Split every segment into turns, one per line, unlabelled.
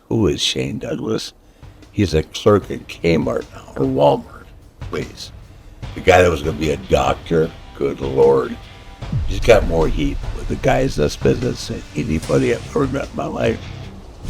Who is Shane Douglas? He's a clerk at Kmart now, or Walmart, please. The guy that was going to be a doctor, good Lord. He's got more heat with the guys in this business than anybody I've ever met in my life.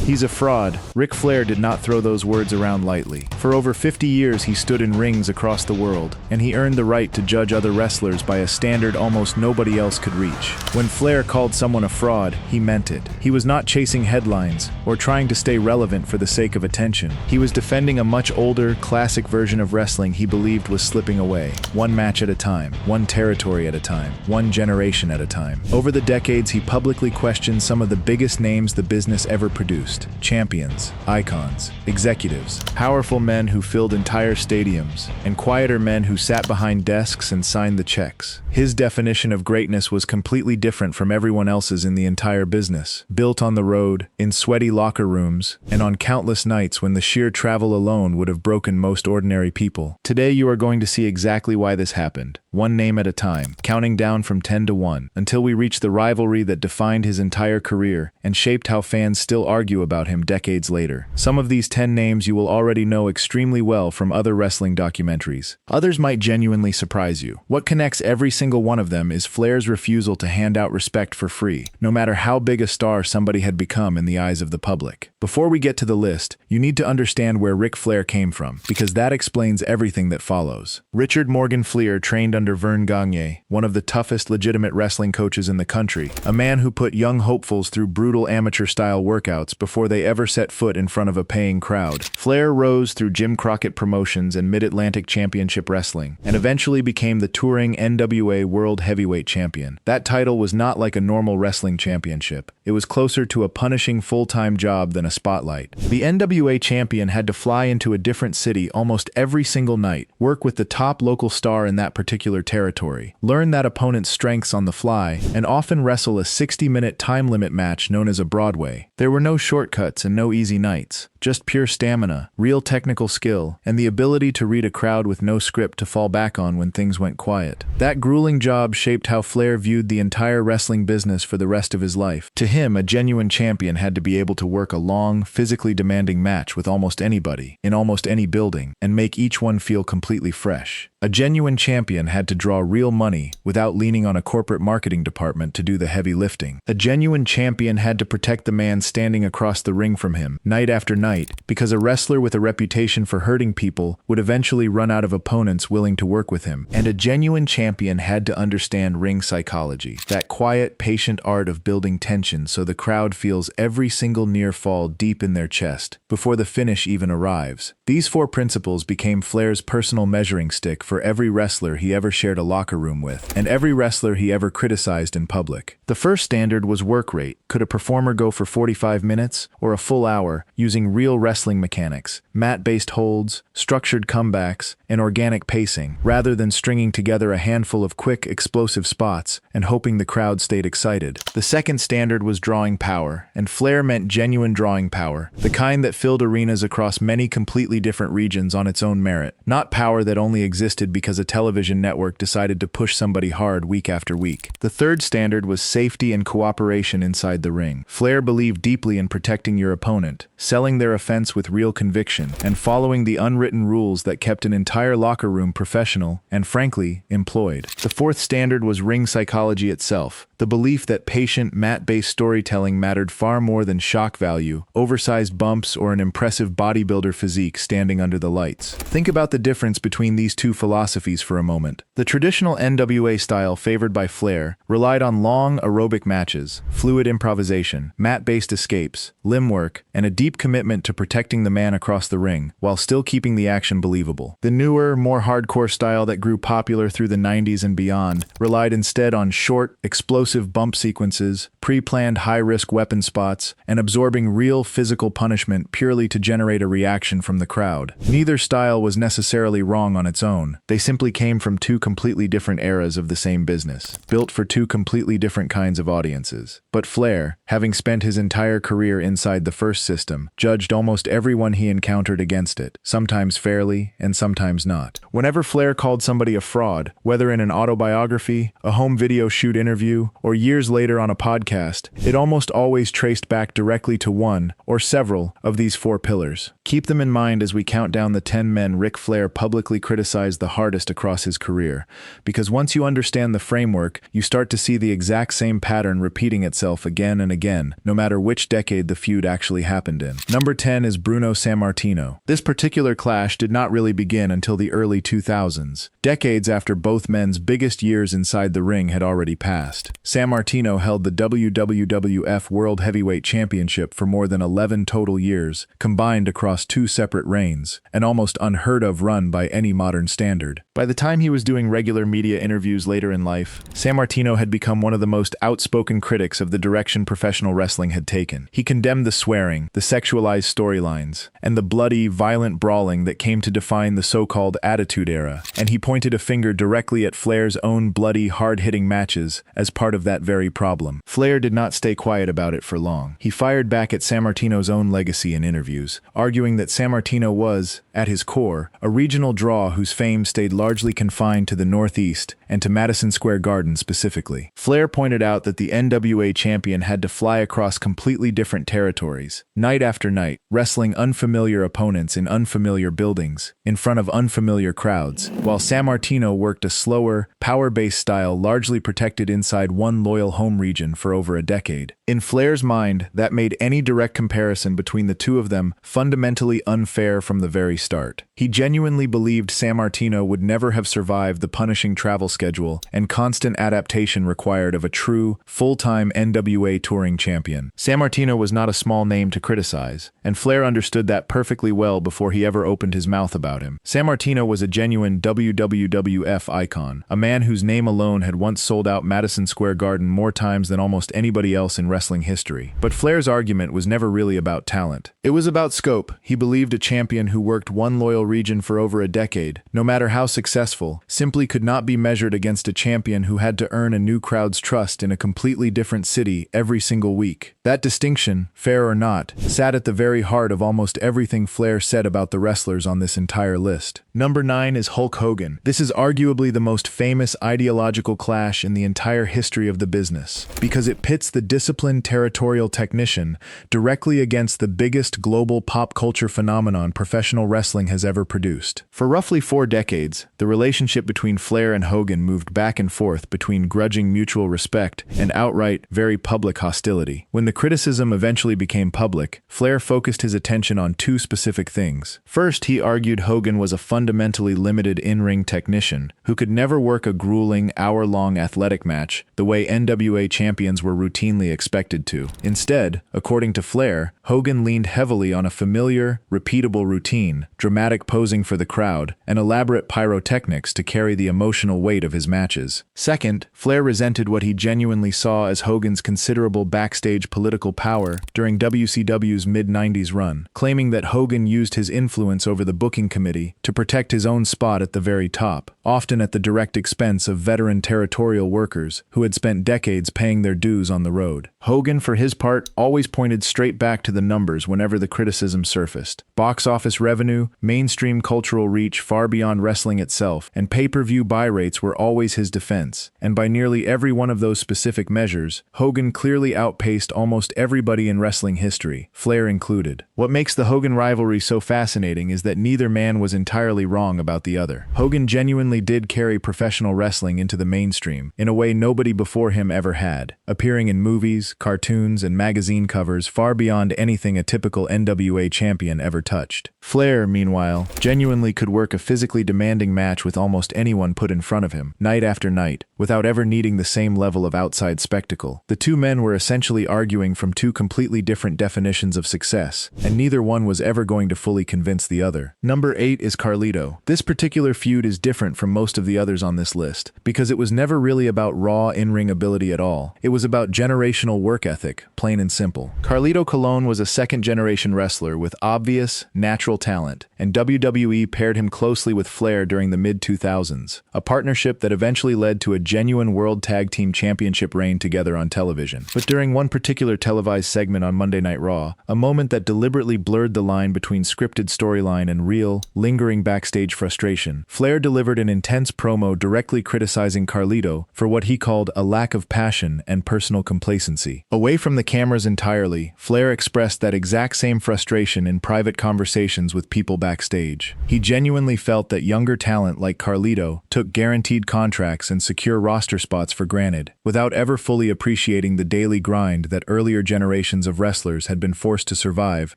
He's a fraud. Ric Flair did not throw those words around lightly. For over 50 years, he stood in rings across the world, and he earned the right to judge other wrestlers by a standard almost nobody else could reach. When Flair called someone a fraud, he meant it. He was not chasing headlines or trying to stay relevant for the sake of attention. He was defending a much older, classic version of wrestling he believed was slipping away, one match at a time, one territory at a time, one generation at a time. Over the decades, he publicly questioned some of the biggest names the business ever produced. Champions, icons, executives, powerful men who filled entire stadiums, and quieter men who sat behind desks and signed the checks. His definition of greatness was completely different from everyone else's in the entire business. Built on the road, in sweaty locker rooms, and on countless nights when the sheer travel alone would have broken most ordinary people. Today you are going to see exactly why this happened, one name at a time, counting down from 10 to 1, until we reach the rivalry that defined his entire career and shaped how fans still argue about him decades later. Some of these 10 names you will already know extremely well from other wrestling documentaries. Others might genuinely surprise you. What connects every single one of them is Flair's refusal to hand out respect for free, no matter how big a star somebody had become in the eyes of the public. Before we get to the list, you need to understand where Ric Flair came from, because that explains everything that follows. Richard Morgan Flair trained under Vern Gagne, one of the toughest legitimate wrestling coaches in the country, a man who put young hopefuls through brutal amateur-style workouts before they ever set foot in front of a paying crowd. Flair rose through Jim Crockett Promotions and Mid-Atlantic Championship Wrestling, and eventually became the touring NWA World Heavyweight Champion. That title was not like a normal wrestling championship. It was closer to a punishing full-time job than a spotlight. The NWA champion had to fly into a different city almost every single night, work with the top local star in that particular territory, learn that opponent's strengths on the fly, and often wrestle a 60-minute time limit match known as a Broadway. There were no shortcuts and no easy nights, just pure stamina, real technical skill, and the ability to read a crowd with no script to fall back on when things went quiet. That grueling job shaped how Flair viewed the entire wrestling business for the rest of his life. To him, a genuine champion had to be able to work a long, physically demanding match with almost anybody, in almost any building, and make each one feel completely fresh. A genuine champion had to draw real money without leaning on a corporate marketing department to do the heavy lifting. A genuine champion had to protect the man standing across the ring from him, night after night, because a wrestler with a reputation for hurting people would eventually run out of opponents willing to work with him. And a genuine champion had to understand ring psychology, that quiet, patient art of building tension so the crowd feels every single near fall deep in their chest, before the finish even arrives. These 4 principles became Flair's personal measuring stick for every wrestler he ever shared a locker room with, and every wrestler he ever criticized in public. The first standard was work rate. Could a performer go for 45 minutes or a full hour using real wrestling mechanics, mat-based holds, structured comebacks, and organic pacing, rather than stringing together a handful of quick, explosive spots and hoping the crowd stayed excited? The second standard was drawing power, and Flair meant genuine drawing power, the kind that filled arenas across many completely different regions on its own merit, not power that only existed because a television network decided to push somebody hard week after week. The third standard was safety and cooperation inside the ring. Flair believed deeply in protecting your opponent, selling their offense with real conviction, and following the unwritten rules that kept an entire locker room professional and, frankly, employed. The fourth standard was ring psychology itself, the belief that patient, mat-based storytelling mattered far more than shock value, oversized bumps, or an impressive bodybuilder physique standing under the lights. Think about the difference between these two philosophies for a moment. The traditional NWA style favored by Flair relied on long aerobic matches, fluid improvisation, mat-based escapes, limb work, and a deep commitment to protecting the man across the ring, while still keeping the action believable. The newer, more hardcore style that grew popular through the 90s and beyond relied instead on short, explosive bump sequences, pre-planned high-risk weapon spots, and absorbing real physical punishment purely to generate a reaction from the crowd. Neither style was necessarily wrong on its own. one. They simply came from two completely different eras of the same business, built for two completely different kinds of audiences. But Flair, having spent his entire career inside the first system, judged almost everyone he encountered against it, sometimes fairly and sometimes not. Whenever Flair called somebody a fraud, whether in an autobiography, a home video shoot interview, or years later on a podcast, it almost always traced back directly to one, or several, of these four pillars. Keep them in mind as we count down the 10 men Ric Flair publicly criticized the hardest across his career, because once you understand the framework, you start to see the exact same pattern repeating itself again and again, no matter which decade the feud actually happened in. Number 10 is Bruno Sammartino. This particular clash did not really begin until the early 2000s, decades after both men's biggest years inside the ring had already passed. Sammartino held the WWF World Heavyweight Championship for more than 11 total years, combined across two separate reigns, an almost unheard of run by any modern standard. By the time he was doing regular media interviews later in life, Sammartino had become one of the most outspoken critics of the direction professional wrestling had taken. He condemned the swearing, the sexualized storylines, and the bloody, violent brawling that came to define the so-called Attitude Era, and he pointed a finger directly at Flair's own bloody, hard-hitting matches as part of that very problem. Flair did not stay quiet about it for long. He fired back at Sammartino's own legacy in interviews, arguing that Sammartino was, at his core, a regional draw whose fame stayed largely confined to the Northeast and to Madison Square Garden specifically. Flair pointed out that the NWA champion had to fly across completely different territories, night after night, wrestling unfamiliar opponents in unfamiliar buildings, in front of unfamiliar crowds, while Sammartino worked a slower, power-based style largely protected inside one loyal home region for over a decade. In Flair's mind, that made any direct comparison between the two of them fundamentally unfair from the very start. He genuinely believed Sammartino would never have survived the punishing travel schedule and constant adaptation required of a true, full-time NWA touring champion. Sammartino was not a small name to criticize, and Flair understood that perfectly well before he ever opened his mouth about him. Sammartino was a genuine WWF icon, a man whose name alone had once sold out Madison Square Garden more times than almost anybody else in wrestling history. But Flair's argument was never really about talent. It was about scope. He believed a champion who worked one loyal region for over a decade, no matter how successful, simply could not be measured against a champion who had to earn a new crowd's trust in a completely different city every single week. That distinction, fair or not, sat at the very heart of almost everything Flair said about the wrestlers on this entire list. Number 9 is Hulk Hogan. This is arguably the most famous ideological clash in the entire history of the business, because it pits the disciplined territorial technician directly against the biggest global pop culture phenomenon professional wrestling has ever produced. For roughly 4 decades, the relationship between Flair and Hogan moved back and forth between grudging mutual respect and outright, very public hostility. When the criticism eventually became public, Flair focused his attention on two specific things. First, he argued Hogan was a fundamentally limited in-ring technician who could never work a grueling, hour-long athletic match the way NWA champions were routinely expected to. Instead, according to Flair, Hogan leaned heavily on a familiar, repeatable routine, dramatic posing for the crowd, and elaborate pyrotechnics to carry the emotional weight of his matches. Second, Flair resented what he genuinely saw as Hogan's considerable backstage political power during WCW's mid-90s run, claiming that Hogan used his influence over the booking committee to protect his own spot at the very top, often at the direct expense of veteran territorial workers who had spent decades paying their dues on the road. Hogan, for his part, always pointed straight back to the numbers whenever the criticism surfaced. Box office revenue, mainstream cultural reach far beyond wrestling itself, and pay-per-view buy rates were always his defense, and by nearly every one of those specific measures, Hogan clearly outpaced almost everybody in wrestling history, Flair included. What makes the Hogan rivalry so fascinating is that neither man was entirely wrong about the other. Hogan genuinely did carry professional wrestling into the mainstream, in a way nobody before him ever had, appearing in movies, cartoons, and magazine covers far beyond anything a typical NWA champion ever touched. Flair, meanwhile, genuinely could work a physically demanding match with almost anyone put in front of him, night after night, without ever needing the same level of outside spectacle. The two men were essentially arguing from two completely different definitions of success, and neither one was ever going to fully convince the other. Number 8 is Carlito. This particular feud is different from most of the others on this list, because it was never really about raw in-ring ability at all. It was about generational work ethic, plain and simple. Carlito Colon was a second-generation wrestler with obvious, natural talent, and WWE paired him closely with Flair during the mid-2000s, a partnership that eventually led to a genuine World Tag Team Championship reign together on television. But during one particular televised segment on Monday Night Raw, a moment that deliberately blurred the line between scripted storyline and real, lingering backstage frustration, Flair delivered an intense promo directly criticizing Carlito for what he called a lack of passion and personal complacency. Away from the cameras entirely, Flair expressed that exact same frustration in private conversations with people backstage. He genuinely felt that younger talent like Carlito took guaranteed contracts and secure roster spots for granted, without ever fully appreciating the daily grind that earlier generations of wrestlers had been forced to survive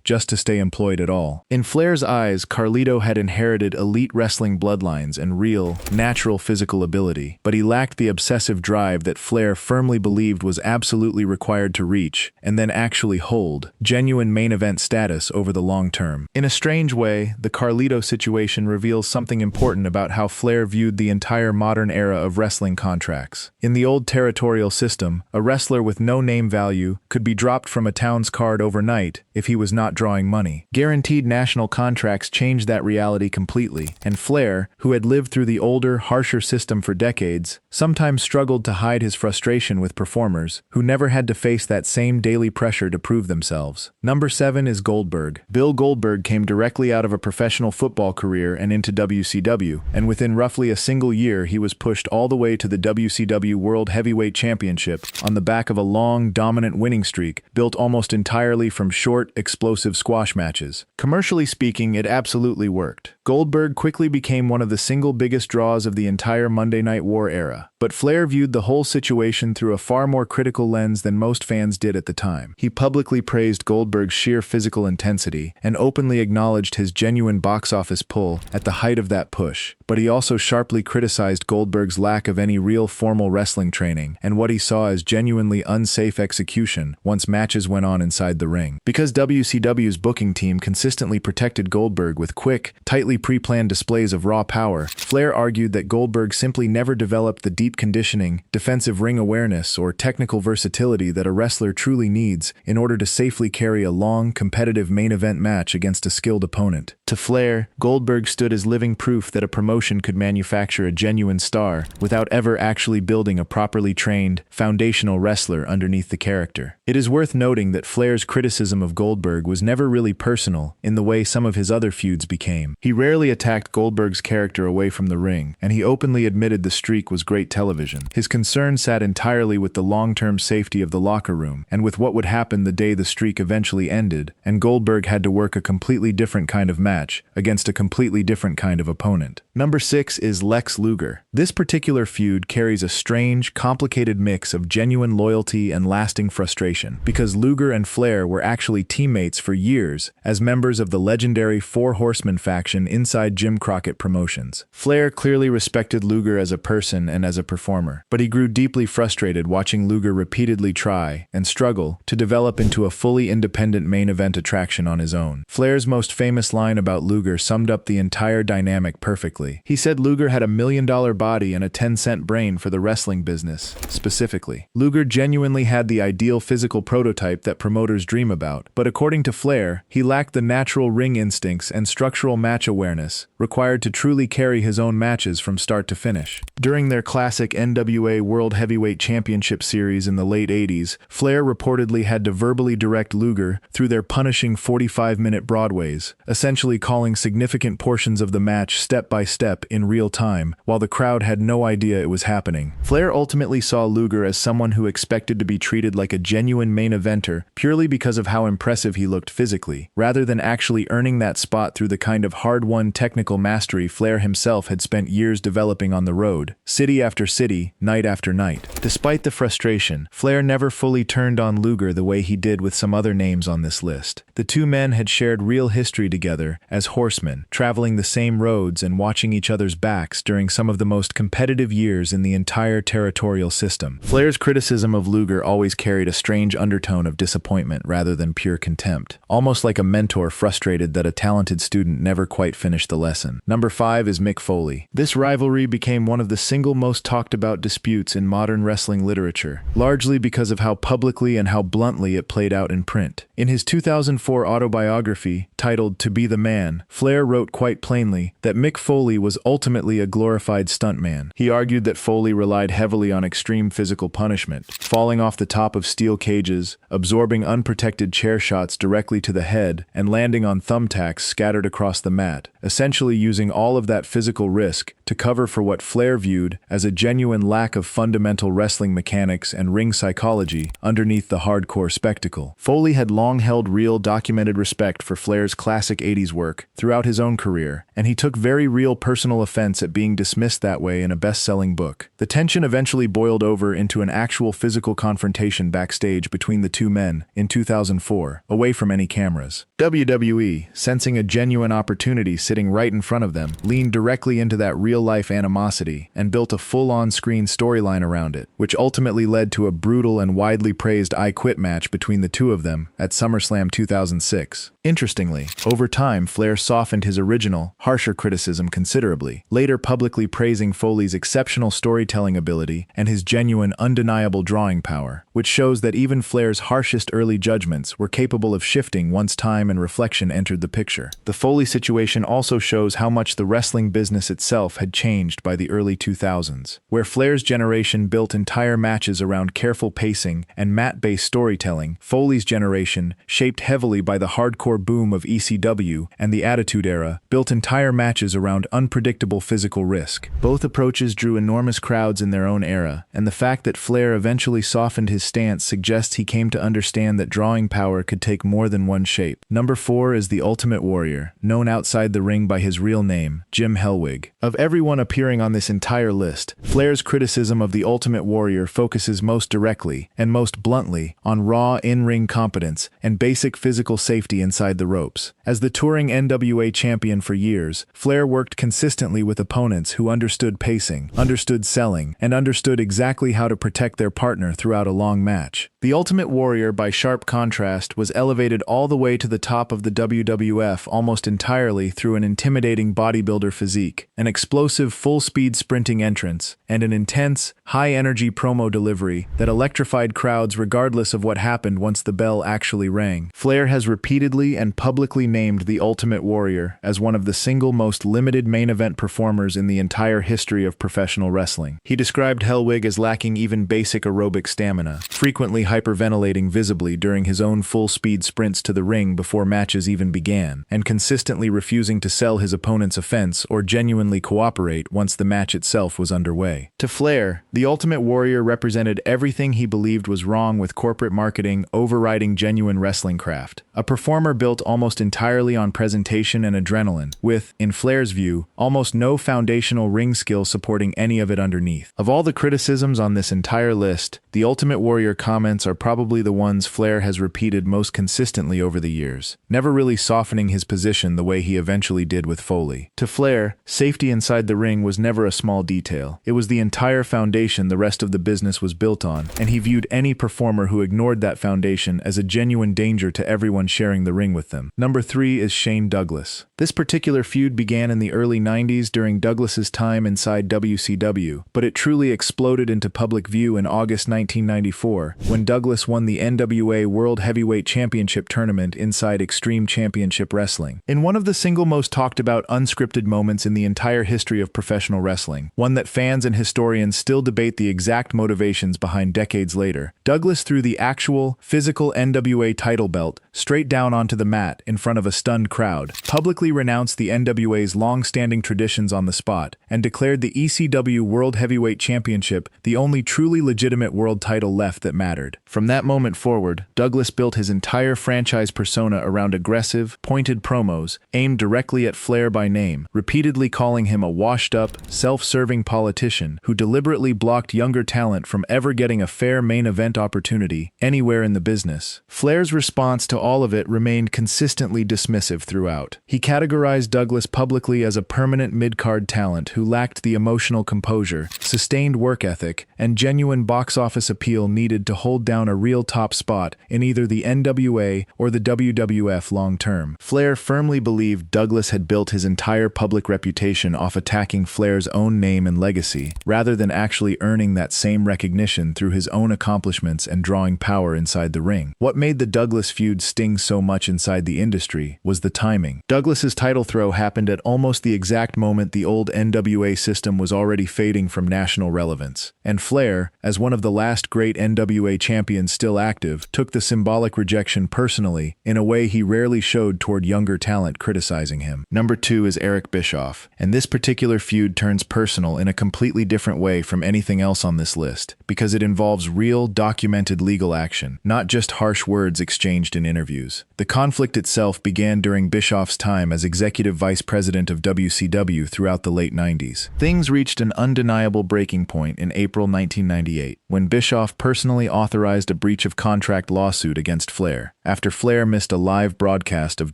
just to stay employed at all. In Flair's eyes, Carlito had inherited elite wrestling bloodlines and real, natural physical ability, but he lacked the obsessive drive that Flair firmly believed was absolutely required to reach, and then actually hold, genuine main event status over the long term. In a strange way, the Carlito situation reveals something important about how Flair viewed the entire modern era of wrestling contracts. In the old territorial system, a wrestler with no name value could be dropped from a town's card overnight if he was not drawing money. Guaranteed national contracts changed that reality completely, and Flair, who had lived through the older, harsher system for decades, sometimes struggled to hide his frustration with performers who never had to face that same daily pressure to prove themselves. Number 7 is Goldberg. Bill Goldberg came directly out of a professional football career and into WCW, and within roughly a single year he was pushed all the way to the WCW World Heavyweight Championship on the back of a long, dominant winning streak built almost entirely from short, explosive squash matches. Commercially speaking, it absolutely worked. Goldberg quickly became one of the single biggest draws of the entire Monday Night War era, but Flair viewed the whole situation through a far more critical lens than most fans did at the time. He publicly praised Goldberg's sheer physical intensity and openly acknowledged his genuine box office pull at the height of that push, but he also sharply criticized Goldberg's lack of any real formal wrestling training and what he saw as genuinely unsafe execution once matches went on inside the ring. Because WCW's booking team consistently protected Goldberg with quick, tightly pre-planned displays of raw power, Flair argued that Goldberg simply never developed the deep conditioning, defensive ring awareness, or technical versatility that a wrestler truly needs in order to safely carry a long, competitive main event match against a skilled opponent. To Flair, Goldberg stood as living proof that a promotion could manufacture a genuine star without ever actually building a properly trained, foundational wrestler underneath the character. It is worth noting that Flair's criticism of Goldberg was never really personal in the way some of his other feuds became. He rarely attacked Goldberg's character away from the ring, and he openly admitted the streak was great television. His concern sat entirely with the long-term safety of the locker room, and with what would happen the day the streak eventually ended, and Goldberg had to work a completely different kind of match against a completely different kind of opponent. Number 6 is Lex Luger. This particular feud carries a strange, complicated mix of genuine loyalty and lasting frustration, because Luger and Flair were actually teammates for years as members of the legendary Four Horsemen faction inside Jim Crockett Promotions. Flair clearly respected Luger as a person and as a performer, but he grew deeply frustrated watching Luger repeatedly try and struggle to develop into a fully independent main event attraction on his own. Flair's most famous line about Luger summed up the entire dynamic perfectly. He said Luger had $1 million body and a 10-cent brain for the wrestling business, specifically. Luger genuinely had the ideal physical prototype that promoters dream about, but according to Flair, he lacked the natural ring instincts and structural match awareness required to truly carry his own matches from start to finish. During their classic NWA World Heavyweight Championship series in the late 80s, Flair reportedly had to verbally direct Luger through their punishing 45-minute Broadways, essentially calling significant portions of the match step by step in real time, while the crowd had no idea it was happening. Flair ultimately saw Luger as someone who expected to be treated like a genuine main eventer purely because of how impressive he looked physically, rather than actually earning that spot through the kind of hard-won technical mastery Flair himself had spent years developing on the road, city after city, night after night. Despite the frustration, Flair never fully turned on Luger the way he did with some other names on this list. The two men had shared real history together as horsemen, traveling the same roads and watching each other's backs during some of the most competitive years in the entire territorial system. Flair's criticism of Luger always carried a strange undertone of disappointment rather than pure contempt, almost like a mentor frustrated that a talented student never quite finished the lesson. Number 5 is Mick Foley. This rivalry became one of the single most talked about disputes in modern wrestling literature, largely because of how publicly and how bluntly it played out in print. In his 2004 autobiography, titled To Be the Man, Flair wrote quite plainly that Mick Foley was ultimately a glorified stuntman. He argued that Foley relied heavily on extreme physical punishment, falling off the top of steel cages, absorbing unprotected chair shots directly to the head, and landing on thumbtacks scattered across the mat, essentially using all of that physical risk to cover for what Flair viewed as a genuine lack of fundamental wrestling mechanics and ring psychology underneath the hardcore spectacle. Foley had long held real documented respect for Flair's classic 80s work throughout his own career, and he took very real personal offense at being dismissed that way in a best-selling book. The tension eventually boiled over into an actual physical confrontation backstage between the two men in 2004, away from any cameras. WWE, sensing a genuine opportunity sitting right in front of them, leaned directly into that real-life animosity and built a full on-screen storyline around it, which ultimately led to a brutal and widely praised I Quit match between the two of them at SummerSlam 2006. Interestingly, over time, Flair softened his original, harsher criticism considerably, later publicly praising Foley's exceptional storytelling ability and his genuine, undeniable drawing power, which shows that even Flair's harshest early judgments were capable of shifting once time and reflection entered the picture. The Foley situation also shows how much the wrestling business itself had changed by the early 2000s, where Flair's generation built entire matches around careful pacing and mat-based storytelling. Foley's generation, shaped heavily by the hardcore boom of ECW and the Attitude Era, built entire matches around unpredictable physical risk. Both approaches drew enormous crowds in their own era, and the fact that Flair eventually softened his stance suggests he came to understand that drawing power could take more than one shape. Number 4 is the Ultimate Warrior, known outside the ring by his real name, Jim Hellwig. Of everyone appearing on this entire list, Flair's criticism of the Ultimate Warrior focuses most directly and most bluntly on raw in-ring competence and basic physical safety inside the ropes. As the touring NWA champion for years, Flair worked consistently with opponents who understood pacing, understood selling, and understood exactly how to protect their partner throughout a long match. The Ultimate Warrior, by sharp contrast, was elevated all the way to the top of the WWF almost entirely through an intimidating bodybuilder physique, an explosive full-speed sprinting entrance, and an intense, high-energy promo delivery that electrified crowds regardless of what happened once the bell actually rang. Flair has repeatedly and publicly named the Ultimate Warrior as one of the single most limited main event performers in the entire history of professional wrestling. He described Hellwig as lacking even basic aerobic stamina, frequently hyperventilating visibly during his own full-speed sprints to the ring before matches even began, and consistently refusing to sell his opponent's offense or genuinely cooperate once the match itself was underway. To Flair, the Ultimate Warrior represented everything he believed was wrong with corporate marketing overriding genuine wrestling craft. A performer built almost entirely on presentation and adrenaline, with, in Flair's view, almost no foundational ring skill supporting any of it underneath. Of all the criticisms on this entire list, the Ultimate Warrior comments are probably the ones Flair has repeated most consistently over the years, never really softening his position the way he eventually did with Foley. To Flair, safety inside the ring was never a small detail. It was the entire foundation the rest of the business was built on, and he viewed any performer who ignored that foundation as a genuine danger to everyone sharing the ring with them. Number 3 is Shane Douglas. This particular feud began in the early 90s during Douglas's time inside WCW, but it truly exploded into public view in August 1994, when Douglas won the NWA World Heavyweight Championship tournament inside Extreme Championship Wrestling. In one of the single most talked about unscripted moments in the entire history of professional wrestling, one that fans and historians still debate the exact motivations behind decades later, Douglas threw the actual, physical NWA title belt straight down onto the mat in front of a stunned crowd, publicly renounced the NWA's long-standing traditions on the spot, and declared the ECW World Heavyweight Championship the only truly legitimate world title left that mattered. From that moment forward, Douglas built his entire franchise persona around aggressive, pointed promos aimed directly at Flair by name, repeatedly calling him a washed-up, self-serving politician who deliberately blocked younger talent from ever getting a fair main event opportunity anywhere in the business. Flair's response to all of it remained remained consistently dismissive throughout. He categorized Douglas publicly as a permanent mid-card talent who lacked the emotional composure, sustained work ethic, and genuine box office appeal needed to hold down a real top spot in either the NWA or the WWF long-term. Flair firmly believed Douglas had built his entire public reputation off attacking Flair's own name and legacy, rather than actually earning that same recognition through his own accomplishments and drawing power inside the ring. What made the Douglas feud sting so much inside the industry was the timing. Douglas's title throw happened at almost the exact moment the old NWA system was already fading from national relevance, and Flair, as one of the last great NWA champions still active, took the symbolic rejection personally in a way he rarely showed toward younger talent criticizing him. Number 2 is Eric Bischoff, and this particular feud turns personal in a completely different way from anything else on this list, because it involves real, documented legal action, not just harsh words exchanged in interviews. The conflict itself began during Bischoff's time as executive vice president of WCW throughout the late 90s. Things reached an undeniable breaking point in April 1998, when Bischoff personally authorized a breach of contract lawsuit against Flair, after Flair missed a live broadcast of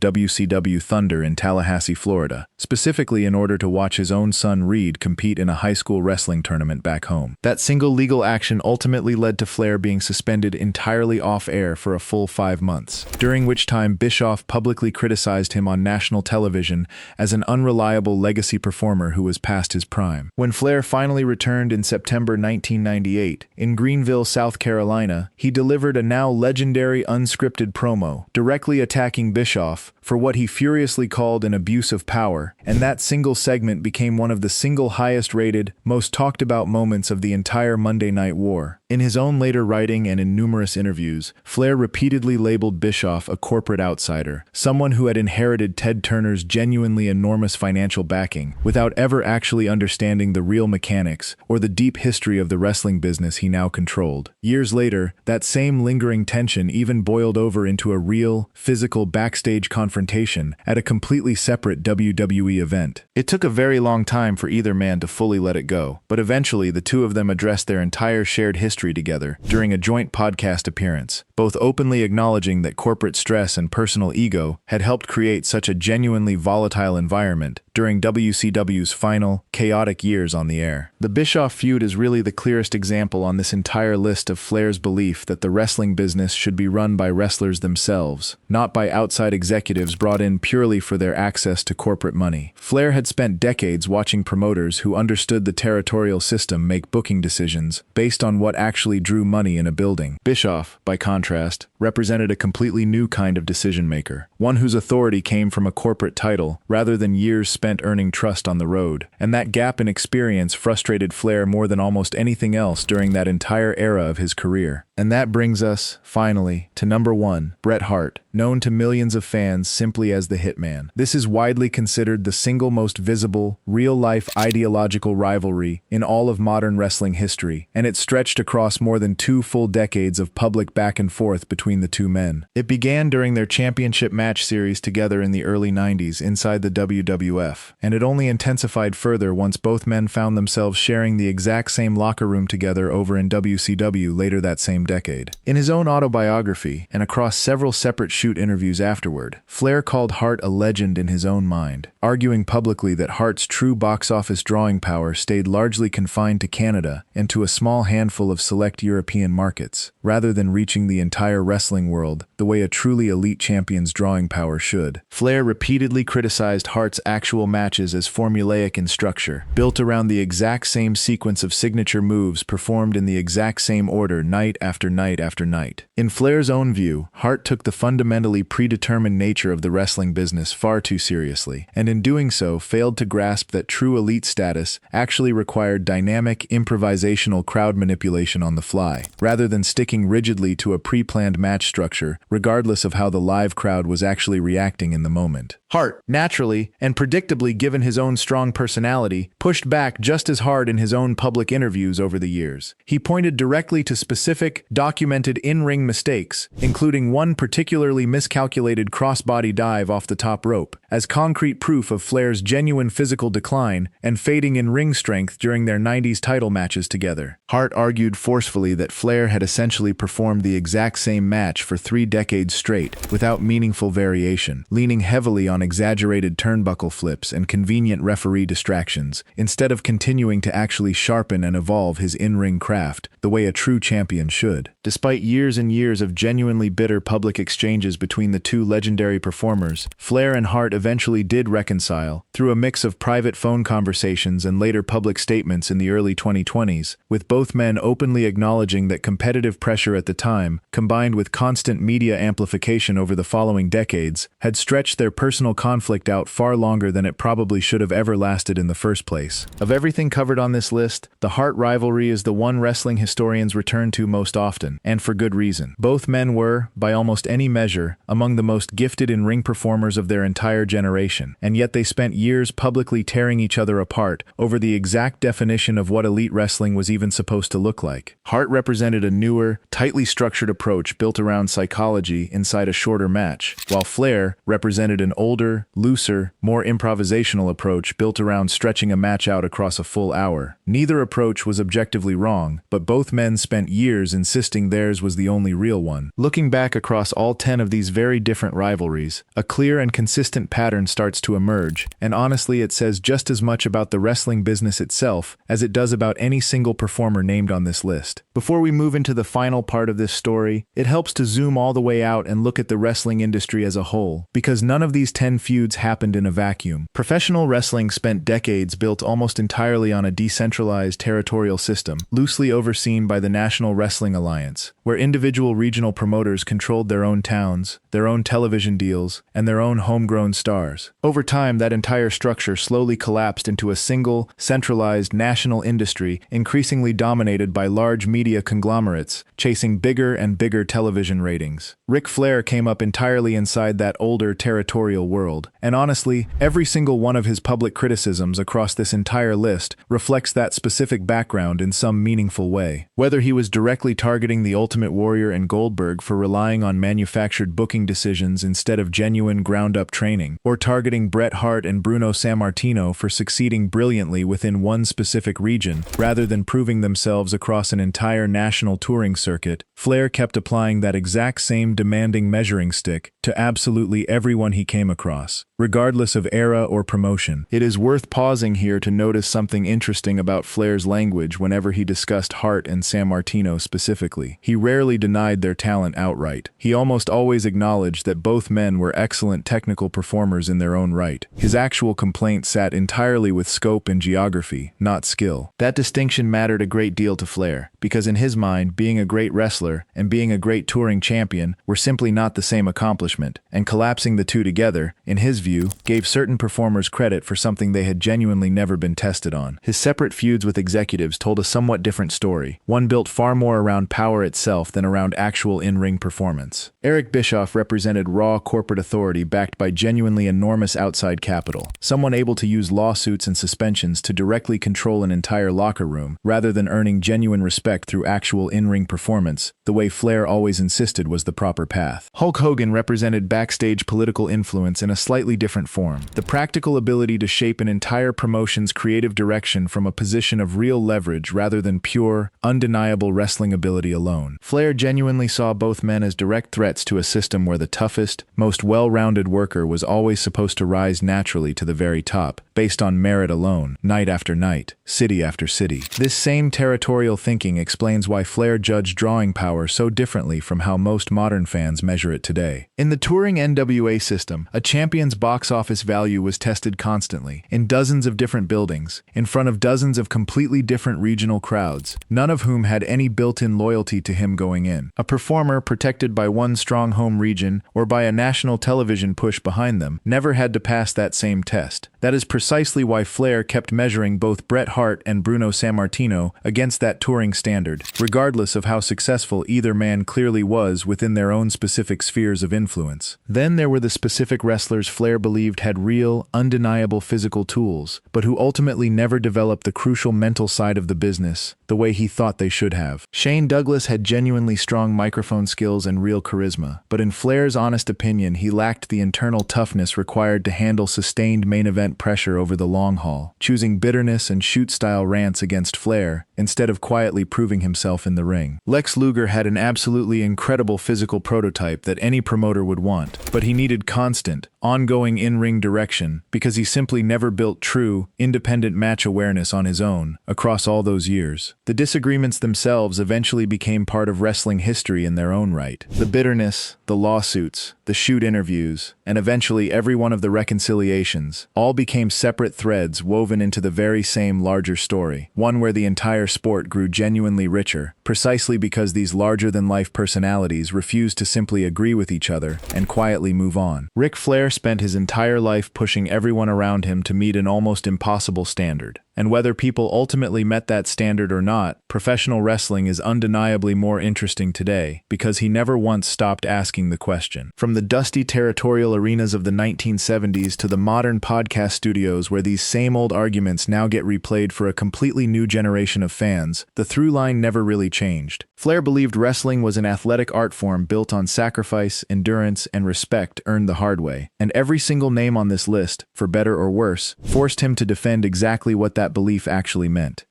WCW Thunder in Tallahassee, Florida, specifically in order to watch his own son Reed compete in a high school wrestling tournament back home. That single legal action ultimately led to Flair being suspended entirely off-air for a full 5 months, during which time Bischoff publicly criticized him on national television as an unreliable legacy performer who was past his prime. When Flair finally returned in September 1998, in Greenville, South Carolina, he delivered a now legendary unscripted promo, directly attacking Bischoff for what he furiously called an abuse of power, and that single segment became one of the single highest-rated, most talked-about moments of the entire Monday Night War. In his own later writing and in numerous interviews, Flair repeatedly labeled Bischoff a corporate outsider, someone who had inherited Ted Turner's genuinely enormous financial backing, without ever actually understanding the real mechanics or the deep history of the wrestling business he now controlled. Years later, that same lingering tension even boiled over into a real, physical backstage confrontation at a completely separate WWE event. It took a very long time for either man to fully let it go, but eventually the two of them addressed their entire shared history together during a joint podcast appearance, both openly acknowledging that corporate stress and personal ego had helped create such a genuinely volatile environment during WCW's final, chaotic years on the air. The Bischoff feud is really the clearest example on this entire list of Flair's belief that the wrestling business should be run by wrestlers themselves, not by outside executives brought in purely for their access to corporate money. Flair had spent decades watching promoters who understood the territorial system make booking decisions based on what actually drew money in a building. Bischoff, by contrast, represented a completely new kind of decision-maker, one whose authority came from a corporate title rather than years spent earning trust on the road, and that gap in experience frustrated Flair more than almost anything else during that entire era of his career. And that brings us, finally, to number 1, Bret Hart, known to millions of fans simply as the Hitman. This is widely considered the single most visible, real-life ideological rivalry in all of modern wrestling history, and it stretched across more than 2 full decades of public back and forth between the two men. It began during their championship match series together in the early 90s inside the WWF, and it only intensified further once both men found themselves sharing the exact same locker room together over in WCW later that same decade. In his own autobiography, and across several separate shoot interviews afterward, Flair called Hart a legend in his own mind, arguing publicly that Hart's true box office drawing power stayed largely confined to Canada and to a small handful of select European markets, rather than reaching the entire wrestling world the way a truly elite champion's drawing power should. Flair repeatedly criticized Hart's actual matches as formulaic in structure, built around the exact same sequence of signature moves performed in the exact same order night after night after night. In Flair's own view, Hart took the fundamentally predetermined nature of the wrestling business far too seriously, and in doing so failed to grasp that true elite status actually required dynamic, improvisational crowd manipulation on the fly, rather than sticking rigidly to a pre-planned match structure, regardless of how the live crowd was actually reacting in the moment. Hart, naturally and predictably given his own strong personality, pushed back just as hard in his own public interviews over the years. He pointed directly to specific, documented in-ring mistakes, including one particularly miscalculated crossbody dive off the top rope, as concrete proof of Flair's genuine physical decline and fading in ring strength during their 90s title matches together. Hart argued forcefully that Flair had essentially performed the exact same match for 3 decades straight, without meaningful variation, leaning heavily on exaggerated turnbuckle flips and convenient referee distractions, instead of continuing to actually sharpen and evolve his in-ring craft, the way a true champion should. Despite years and years of genuinely bitter public exchanges between the two legendary performers, Flair and Hart eventually did reconcile, through a mix of private phone conversations and later public statements in the early 2020s, with both men openly acknowledging that competitive pressure at the time, combined with constant media amplification over the following decades, had stretched their personal conflict out far longer than it probably should have ever lasted in the first place. Of everything covered on this list, the Hart rivalry is the one wrestling historians return to most often, and for good reason. Both men were, by almost any measure, among the most gifted in-ring performers of their entire generation, and yet they spent years publicly tearing each other apart over the exact definition of what elite wrestling was even supposed to look like. Hart represented a newer, tightly structured approach built around psychology inside a shorter match, while Flair represented an older, looser, more improvisational approach built around stretching a match out across a full hour. Neither approach was objectively wrong, but both men spent years insisting theirs was the only real one. Looking back across all 10 of these very different rivalries, a clear and consistent pattern starts to emerge, and honestly it says just as much about the wrestling business itself as it does about any single performer named on this list. Before we move into the final part of this story, it helps to zoom all the way out and look at the wrestling industry as a whole, because none of these 10 feuds happened in a vacuum. Professional wrestling spent decades built almost entirely on a decentralized territorial system, loosely overseen by the National Wrestling Alliance, where individual regional promoters controlled their own towns, their own television deals, and their own homegrown stars. Over time, that entire structure slowly collapsed into a single, centralized national industry increasingly dominated by large media conglomerates, chasing bigger and bigger television ratings. Ric Flair came up entirely inside that older territorial world, and honestly, every single one of his public criticisms across this entire list reflects that specific background in some meaningful way. Whether he was directly targeting the Ultimate Warrior and Goldberg for relying on manufactured booking decisions instead of genuine ground-up training, or targeting Bret Hart and Bruno Sammartino for succeeding brilliantly within one specific region, rather than proving themselves across an entire national touring circuit, Flair kept applying that exact same demanding measuring stick to absolutely everyone he came across, regardless of era or promotion. It is worth pausing here to notice something interesting about Flair's language whenever he discussed Hart and Sammartino specifically. He rarely denied their talent outright. He almost always acknowledged that both men were excellent technical performers in their own right. His actual complaint sat entirely with scope and geography, not skill. That distinction mattered a great deal to Flair, because in his mind, being a great wrestler and being a great touring champion were simply not the same accomplishment, and collapsing the two together, in his view, gave certain performers credit for something they had genuinely never been tested on. His separate feuds with executives told a somewhat different story, one built far more around power itself than around actual in-ring performance. Eric Bischoff represented raw corporate authority backed by genuinely enormous outside capital, someone able to use lawsuits and suspensions to directly control an entire locker room, rather than earning genuine respect through actual in-ring performance, the way Flair always insisted was the proper path. Hulk Hogan represented backstage political influence in a slightly different form, the practical ability to shape an entire promotion's creative direction from a position of real leverage rather than pure, undeniable wrestling ability alone. Flair genuinely saw both men as direct threats to a system where the toughest, most well-rounded worker was always supposed to rise naturally to the very top, based on merit alone, night after night, city after city. This same territorial thinking explains why Flair judged drawing power so differently from how most modern fans measure it today. In the touring NWA system, a champion's box office value was tested constantly, in dozens of different buildings, in front of dozens of completely different regional crowds, none of whom had any built-in loyalty to him going in. A performer protected by one strong home region or by a national television push behind them never had to pass that same test, That is precisely why Flair kept measuring both Bret Hart and Bruno Sammartino against that touring standard, regardless of how successful either man clearly was within their own specific spheres of influence. Then there were the specific wrestlers Flair believed had real, undeniable physical tools, but who ultimately never developed the crucial mental side of the business the way he thought they should have. Shane Douglas had genuinely strong microphone skills and real charisma, but in Flair's honest opinion, he lacked the internal toughness required to handle sustained main event pressure over the long haul, choosing bitterness and shoot-style rants against Flair instead of quietly proving himself in the ring. Lex Luger had an absolutely incredible physical prototype that any promoter would want, but he needed constant, ongoing in-ring direction because he simply never built true, independent match awareness on his own across all those years. The disagreements themselves eventually became part of wrestling history in their own right. The bitterness, the lawsuits, the shoot interviews, and eventually every one of the reconciliations all became separate threads woven into the very same larger story, one where the entire sport grew genuinely richer, precisely because these larger-than-life personalities refused to simply agree with each other and quietly move on. Ric Flair spent his entire life pushing everyone around him to meet an almost impossible standard. And whether people ultimately met that standard or not, professional wrestling is undeniably more interesting today because he never once stopped asking the question. From the dusty territorial arenas of the 1970s to the modern podcast studios where these same old arguments now get replayed for a completely new generation of fans, the through line never really changed. Flair believed wrestling was an athletic art form built on sacrifice, endurance, and respect earned the hard way, and every single name on this list, for better or worse, forced him to defend exactly what that belief actually meant.